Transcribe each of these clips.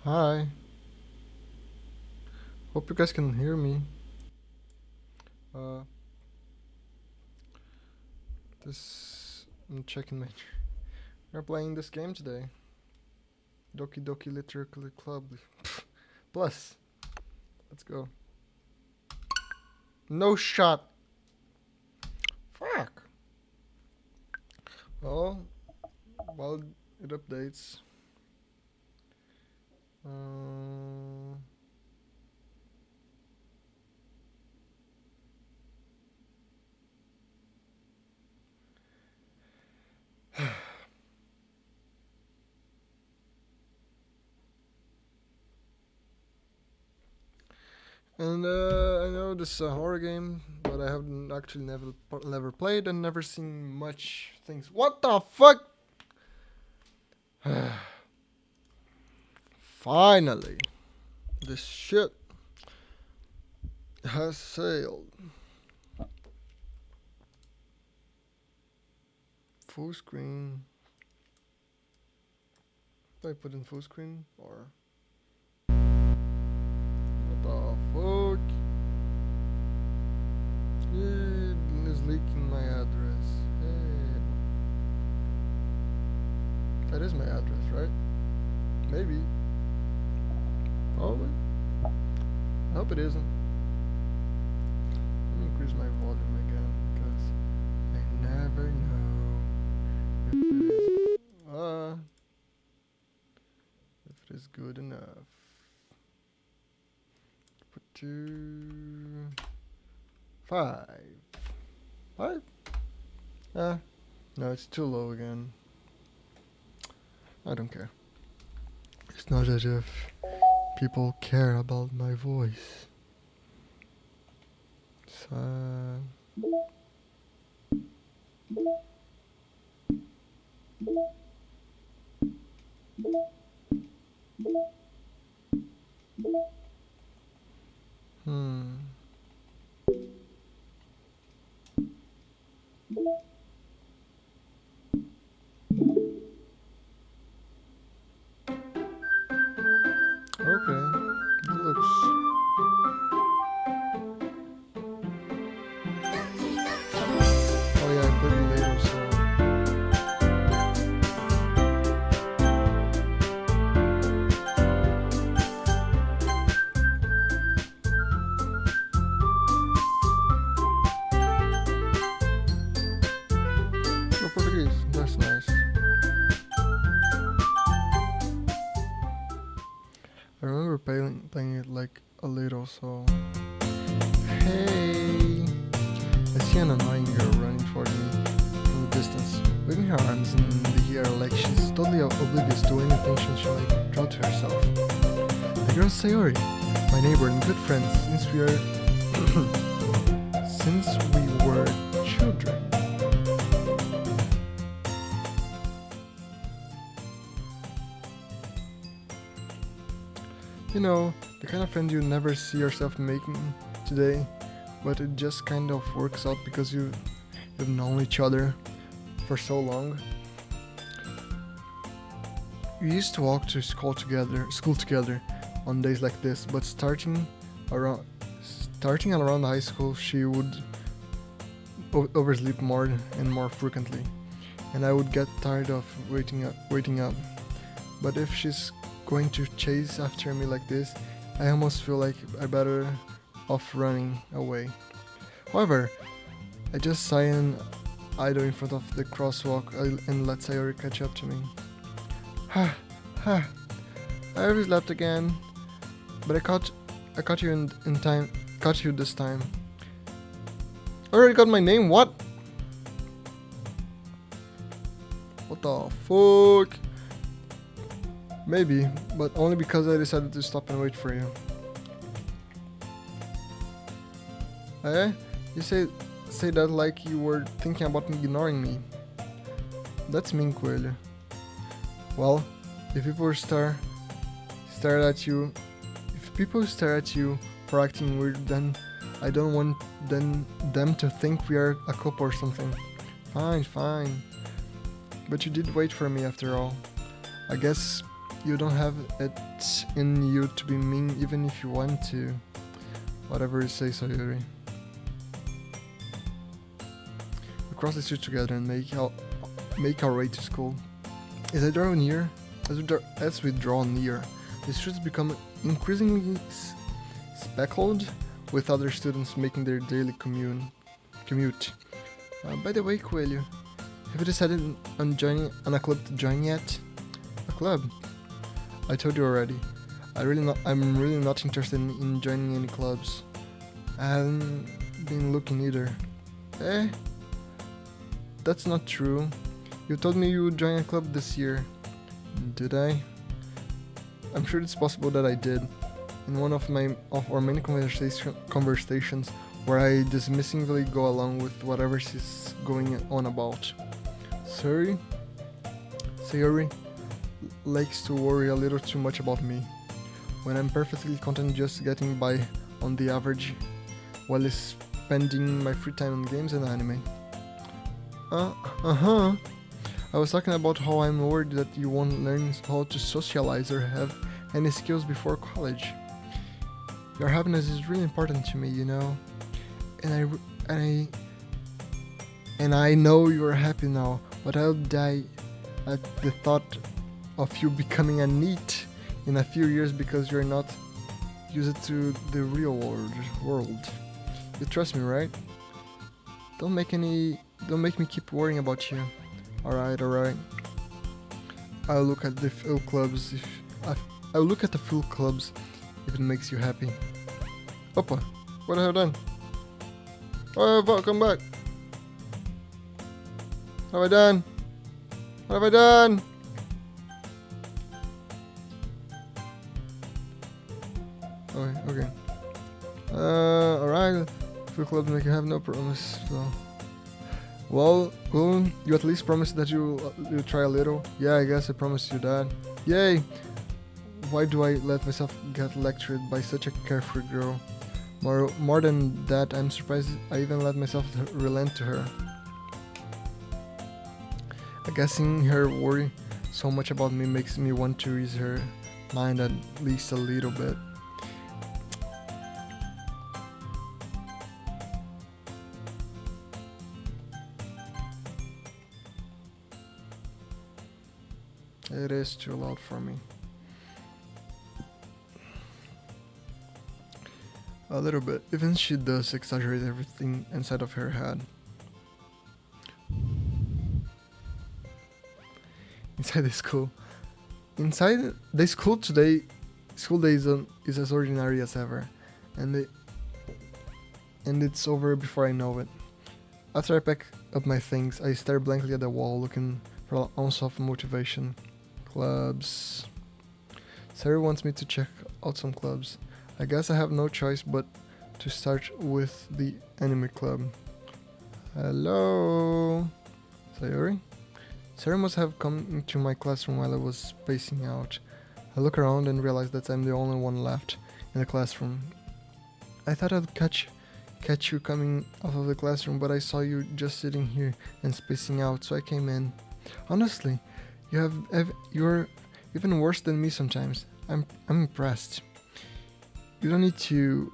Hi. Hope you guys can hear me. Uh, I'm checking my. We're playing this game today. Doki Literary Club. Plus, let's go. No shot. Fuck. Well, while it updates. Uh, and I know this is a horror game, but I haven't actually never played and never seen much things. What the fuck? Finally, this shit has sailed. Full screen. Do I put in full screen or what the fuck? It is leaking my address. Hey. That is my address, right? Maybe. Probably. I hope it isn't. Let me increase my volume again because I never know if it is good enough. Put 5. 5? No, it's too low again. I don't care. It's not as if people care about my voice. So, hmm. Okay. It looks. Oh yeah, I put it later, so. No Portuguese. That's nice. I remember playing it like a little, so. Hey! I see an annoying girl running toward me from the distance, waving her arms in the air like she's totally oblivious to any attention she might draw to herself. The girl's Sayori, my neighbor and good friend since we were children. You know, the kind of friend you never see yourself making today, but it just kind of works out because you've known each other for so long. We used to walk to school together on days like this, but around starting around high school, she would oversleep more and more frequently, and I would get tired of waiting up. But if she's going to chase after me like this, I almost feel like I better off running away. However, I just sigh and idle in front of the crosswalk and let Sayori catch up to me. Ha, ha. I overslept again, but I caught you in time. Caught you this time. Already got my name. What? What the fuck? Maybe, but only because I decided to stop and wait for you. Eh? You say that like you were thinking about ignoring me. That's mean, Coelho. Well, if people stare at you, if people stare at you for acting weird, then I don't want them to think we are a couple or something. Fine. But you did wait for me after all. I guess You don't have it in you to be mean even if you want to. Whatever you say, Sayuri. We cross the street together and make our way to school. As we draw near, the streets become increasingly speckled with other students making their daily commute. By the way, Coelho, have you decided on a club to join yet? A club? I told you already. I'm really not interested in joining any clubs. I haven't been looking either. Eh? That's not true. You told me you would join a club this year. Did I? I'm sure it's possible that I did. In one of our many conversations where I dismissively go along with whatever she's going on about. Sayuri likes to worry a little too much about me, when I'm perfectly content just getting by on the average while spending my free time on games and anime. I was talking about how I'm worried that you won't learn how to socialize or have any skills before college. Your happiness is really important to me, you know. And I know you're happy now, but I'll die at the thought of you becoming a NEET in a few years because you're not used to the real world. You trust me, right? Don't make me keep worrying about you. Alright. I'll look at the full clubs if it makes you happy. Opa, what have I done? Oh, come back. What have I done? What have I done? Okay. Alright. Full clubs make you have no promise. So. Well, you at least promised that you'll try a little. Yeah, I guess I promised you that. Yay! Why do I let myself get lectured by such a carefree girl? More than that, I'm surprised I even let myself relent to her. I guess seeing her worry so much about me makes me want to ease her mind at least a little bit. It is too loud for me. A little bit. Even she does exaggerate everything inside of her head. Inside the school today, school day is as ordinary as ever, and it's over before I know it. After I pack up my things, I stare blankly at the wall, looking for an ounce of motivation. Clubs. Sarah wants me to check out some clubs. I guess I have no choice but to start with the anime club. Hello, Sayuri? Sarah must have come into my classroom while I was spacing out. I look around and realize that I'm the only one left in the classroom. I thought I'd catch you coming out of the classroom, but I saw you just sitting here and spacing out, so I came in. Honestly, you're even worse than me sometimes. I'm impressed. You don't need to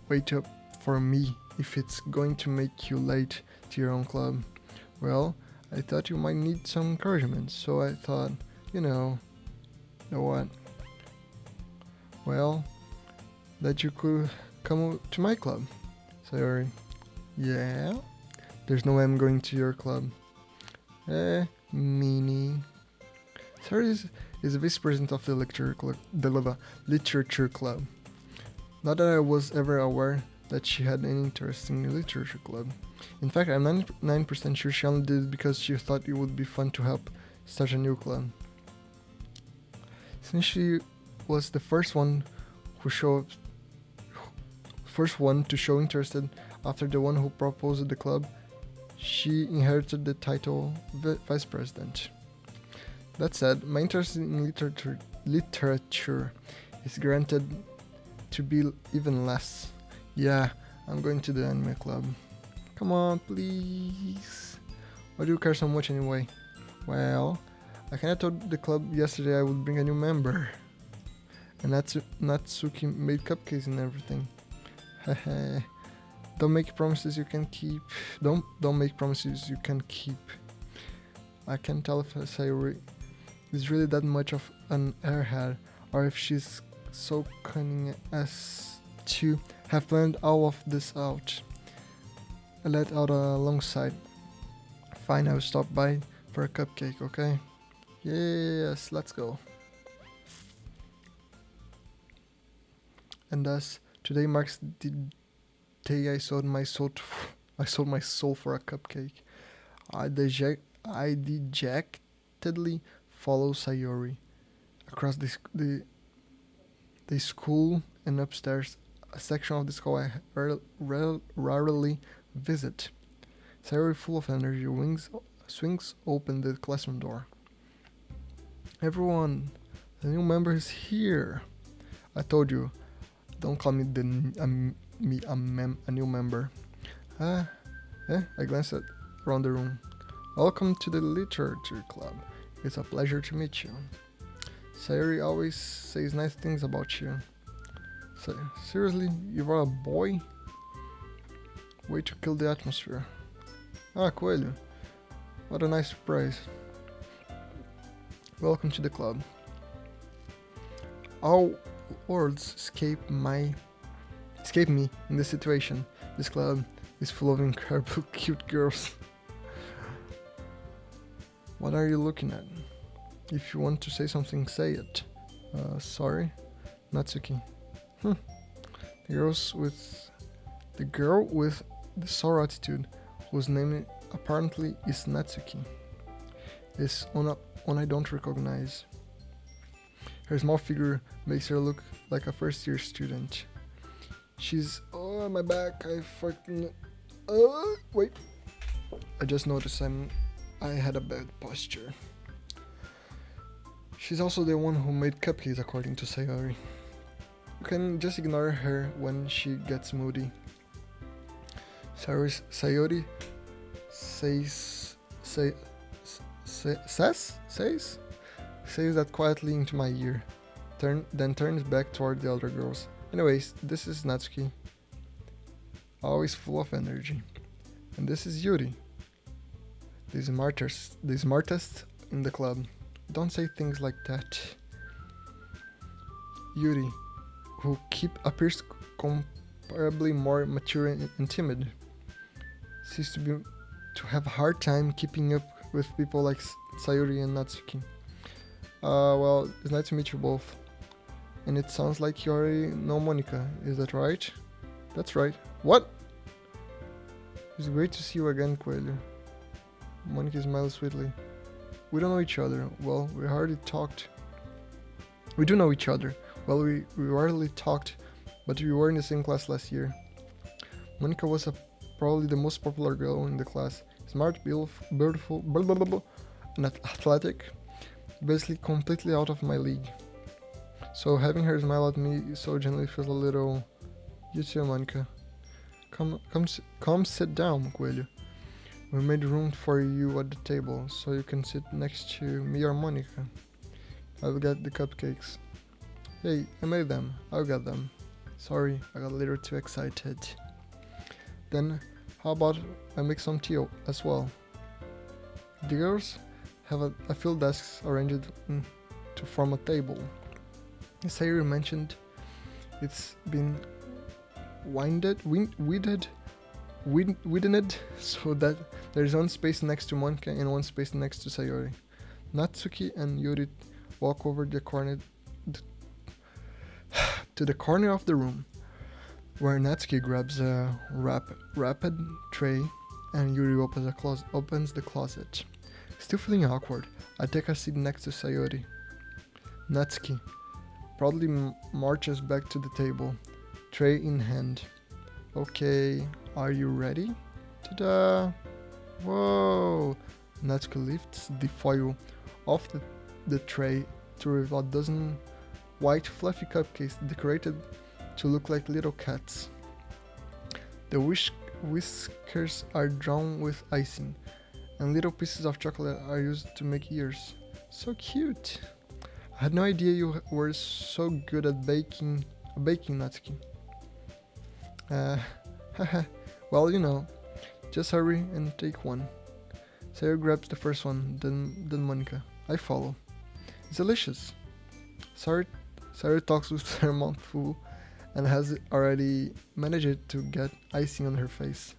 wait up for me if it's going to make you late to your own club. Well, I thought you might need some encouragement, so I thought, you know what? Well, that you could come to my club. Sorry. Yeah? There's no way I'm going to your club. Meanie. Sarah is the vice president of the literature club. Not that I was ever aware that she had any interest in the literature club. In fact, I'm 99% sure she only did it because she thought it would be fun to help start a new club. Since she was the first one to show interested after the one who proposed the club, she inherited the title vice president. That said, my interest in literature is granted to be even less. Yeah, I'm going to the anime club. Come on, please. Why do you care so much anyway? Well, I kinda told the club yesterday I would bring a new member. And Natsuki made cupcakes and everything. Hehe. Don't make promises you can keep. Don't make promises you can keep. I can't tell if Sayori is really that much of an airhead, or if she's so cunning as to have planned all of this out. I let out a long sigh. Fine, I will stop by for a cupcake, okay? Yes, let's go. And thus, today marks the day I sold my soul. I sold my soul for a cupcake. I dejectedly follow Sayori across the school and upstairs, a section of the school I rarely visit. Sayori, full of energy, swings open the classroom door. Everyone, the new member is here. I told you, don't call me a new member. I glanced around the room. Welcome to the literature club. It's a pleasure to meet you. Sayori always says nice things about you. Seriously, you are a boy? Way to kill the atmosphere. Ah, Coelho. What a nice surprise. Welcome to the club. All words escape me in this situation. This club is full of incredible cute girls. What are you looking at? If you want to say something, say it. Sorry, Natsuki. The girl with the sour attitude, whose name apparently is Natsuki, is one I don't recognize. Her small figure makes her look like a first-year student. She's... Oh, my back, I fucking... wait. I just noticed I had a bad posture. She's also the one who made cupcakes, according to Sayori. You can just ignore her when she gets moody. Sayori says that quietly into my ear, then turns back toward the other girls. Anyways, this is Natsuki, always full of energy. And this is Yuri, the smartest in the club. Don't say things like that. Yuri, who appears comparably more mature and timid, seems to have a hard time keeping up with people like Sayori and Natsuki. Well, it's nice to meet you both. And it sounds like you already know Monika, is that right? That's right. What? It's great to see you again, Coelho. Monika smiles sweetly. We don't know each other. Well, we hardly talked. We do know each other. Well, we rarely talked, but we were in the same class last year. Monika was probably the most popular girl in the class. Smart, beautiful, and athletic. Basically completely out of my league. So having her smile at me so gently feels a little... You too, Monika. Come sit down, Coelho. We made room for you at the table, so you can sit next to me or Monika. I'll get the cupcakes. Hey, I made them. I'll get them. Sorry, I got a little too excited. Then, how about I make some tea as well? The girls have a few desks arranged to form a table. As Sayori mentioned, it's been weeded so that there's one space next to Monika and one space next to Sayori. Natsuki and Yuri walk over to the corner of the room, where Natsuki grabs a rapid tray and Yuri opens the closet. Still feeling awkward, I take a seat next to Sayori. Natsuki proudly marches back to the table, tray in hand. Okay, are you ready? Ta-da! Whoa! Natsuki lifts the foil off the tray to reveal a dozen white fluffy cupcakes decorated to look like little cats. The whiskers are drawn with icing, and little pieces of chocolate are used to make ears. So cute. I had no idea you were so good at baking, Natsuki. Uh, haha. Well, just hurry and take one. Sayori grabs the first one, then Monica. I follow. It's delicious. Sayori talks with her mouth full and has already managed to get icing on her face.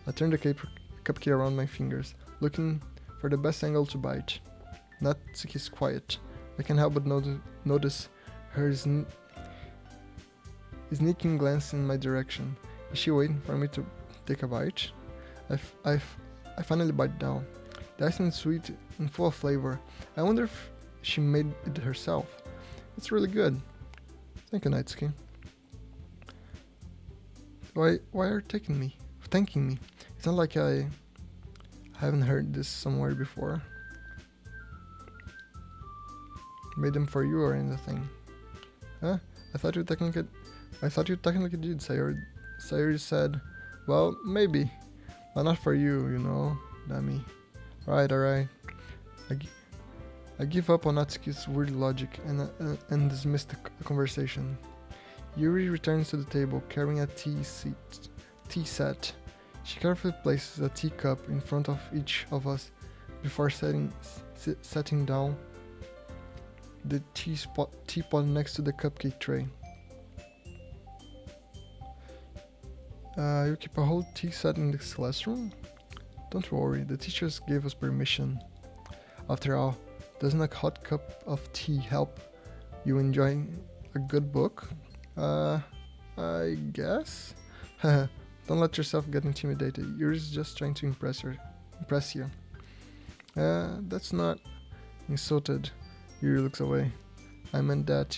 I turn the cupcake around my fingers, looking for the best angle to bite. Natsuki's quiet. I can't help but notice her sneaking glance in my direction. Is she waiting for me to take a bite? I finally bite down. The icing is sweet and full of flavor. I wonder if she made it herself. It's really good. Thank you, Natsuki. Why are you thanking me? It's not like I haven't heard this somewhere before. Made them for you or anything? Huh? I thought you technically did. Sayori said, well, maybe, but not for you, dummy. Alright. I give up on Natsuki's weird logic and dismiss the conversation. Yuri returns to the table carrying a tea set. She carefully places a teacup in front of each of us before setting down the teapot next to the cupcake tray. You keep a whole tea set in this classroom? Don't worry, the teachers gave us permission. After all, doesn't a hot cup of tea help you enjoy a good book? I guess? Don't let yourself get intimidated. Yuri's just trying to impress you. That's not insulted. Yuri looks away. I meant that,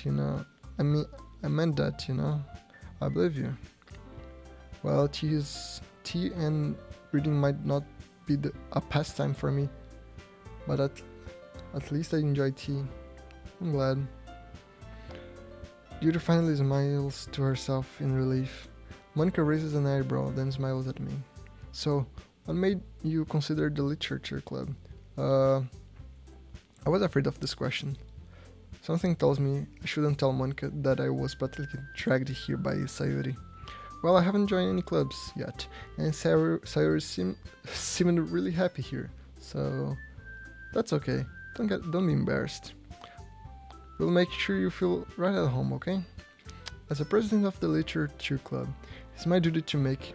I believe you. Well, tea and reading might not be a pastime for me, but at least I enjoy tea. I'm glad. Yuri finally smiles to herself in relief. Monica raises an eyebrow, then smiles at me. So, what made you consider the literature club? I was afraid of this question. Something tells me I shouldn't tell Monica that I was practically dragged here by Sayori. Well, I haven't joined any clubs yet, and Sayori seemed really happy here, so that's okay. Don't be embarrassed. We'll make sure you feel right at home, okay? As a president of the literature club, it's my duty to make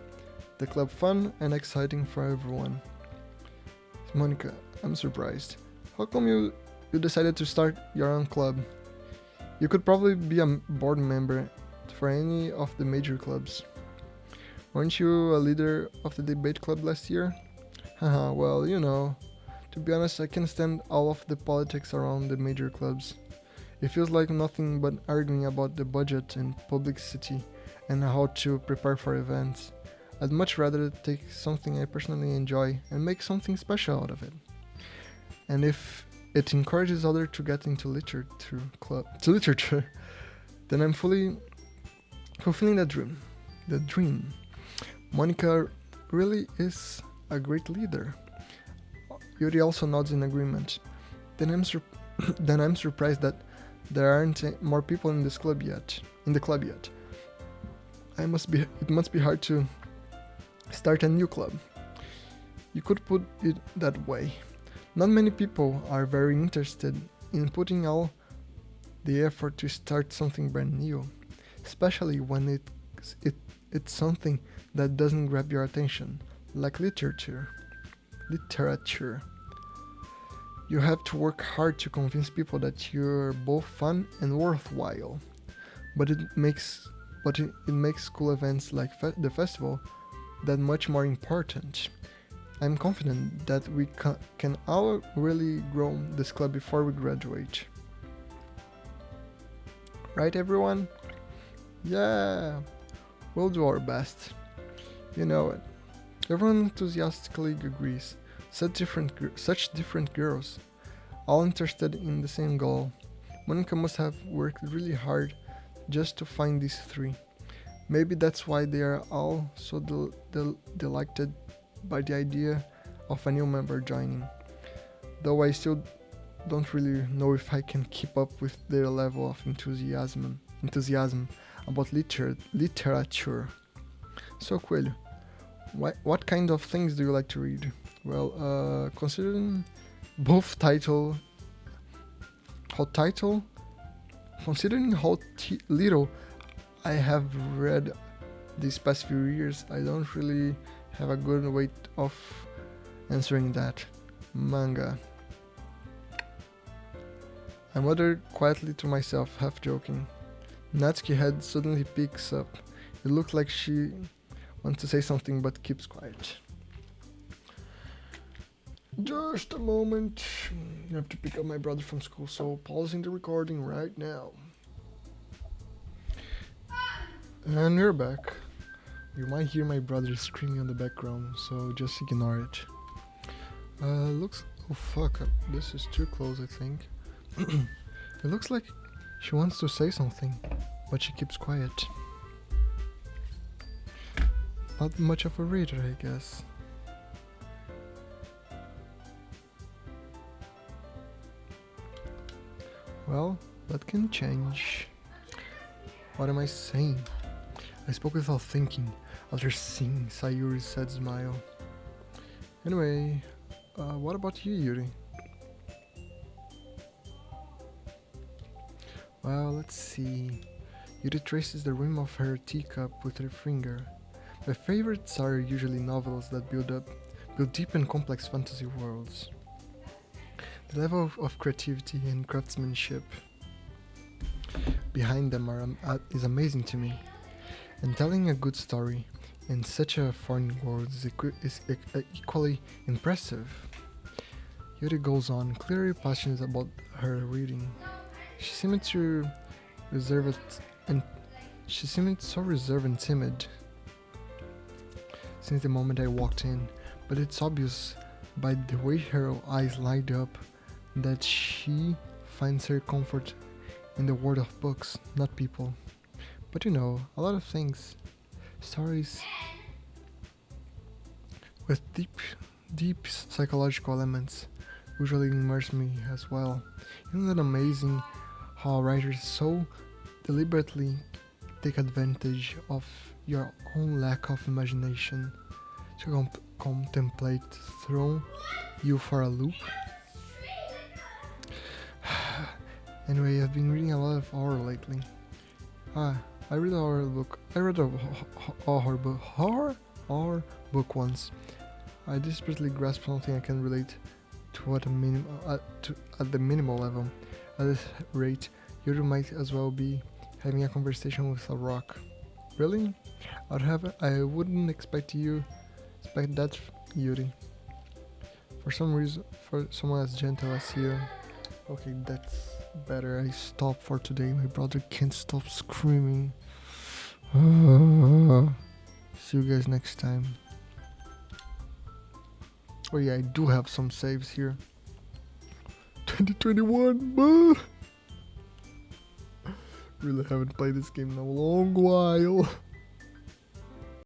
the club fun and exciting for everyone. Monica, I'm surprised. How come you decided to start your own club? You could probably be a board member for any of the major clubs. Weren't you a leader of the debate club last year? Haha, well, to be honest, I can't stand all of the politics around the major clubs. It feels like nothing but arguing about the budget and publicity and how to prepare for events. I'd much rather take something I personally enjoy and make something special out of it. And if it encourages others to get into literature, then I'm fulfilling the dream. Monica really is a great leader. Yuri also nods in agreement. Then I'm surprised that there aren't more people in the club yet. It must be hard to start a new club. You could put it that way. Not many people are very interested in putting all the effort to start something brand new, especially when it's something that doesn't grab your attention, like literature. You have to work hard to convince people that you're both fun and worthwhile. But it makes school events like the festival that much more important. I'm confident that we can all really grow this club before we graduate. Right, everyone? Yeah, we'll do our best. You know it. Everyone enthusiastically agrees. Such different girls, all interested in the same goal. Monica must have worked really hard just to find these three. Maybe that's why they are all so delighted by the idea of a new member joining. Though I still don't really know if I can keep up with their level of enthusiasm about literature. So, Coelho, what kind of things do you like to read? Well, considering both title, considering how little I have read these past few years, I don't really have a good way of answering that. Manga. I muttered quietly to myself, half joking. Natsuki head suddenly picks up. It looked like she wants to say something but keeps quiet. Just a moment. I have to pick up my brother from school, so pausing the recording right now. And we're back. You might hear my brother screaming on the background, so just ignore it. Looks... Oh fuck, this is too close, I think. It looks like she wants to say something, but she keeps quiet. Not much of a reader, I guess. Well, that can change. What am I saying? I spoke without thinking, after seeing Sayuri's sad smile. Anyway, what about you, Yuri? Well, let's see. Yuri traces the rim of her teacup with her finger. My favorites are usually novels that build deep and complex fantasy worlds. The level of creativity and craftsmanship behind them is amazing to me. And telling a good story in such a foreign world is equally impressive. Yuri goes on, clearly passionate about her reading. She seemed so reserved and timid since the moment I walked in, but it's obvious by the way her eyes light up that she finds her comfort in the world of books, not people. But you know, a lot of things, stories with deep psychological elements usually immerse me as well. Isn't it amazing how writers so deliberately take advantage of your own lack of imagination to contemplate, throw you for a loop? Anyway, I've been reading a lot of horror lately. I read a horror book. I read a horror book once. I desperately grasped something I can relate to at the minimal level. At this rate, you might as well be having a conversation with a rock. Really? I wouldn't expect that, Yuri. For some reason, for someone as gentle as you. Okay, that's better. I stop for today. My brother can't stop screaming. See you guys next time. Oh yeah, I do have some saves here. 2021. Really haven't played this game in a long while.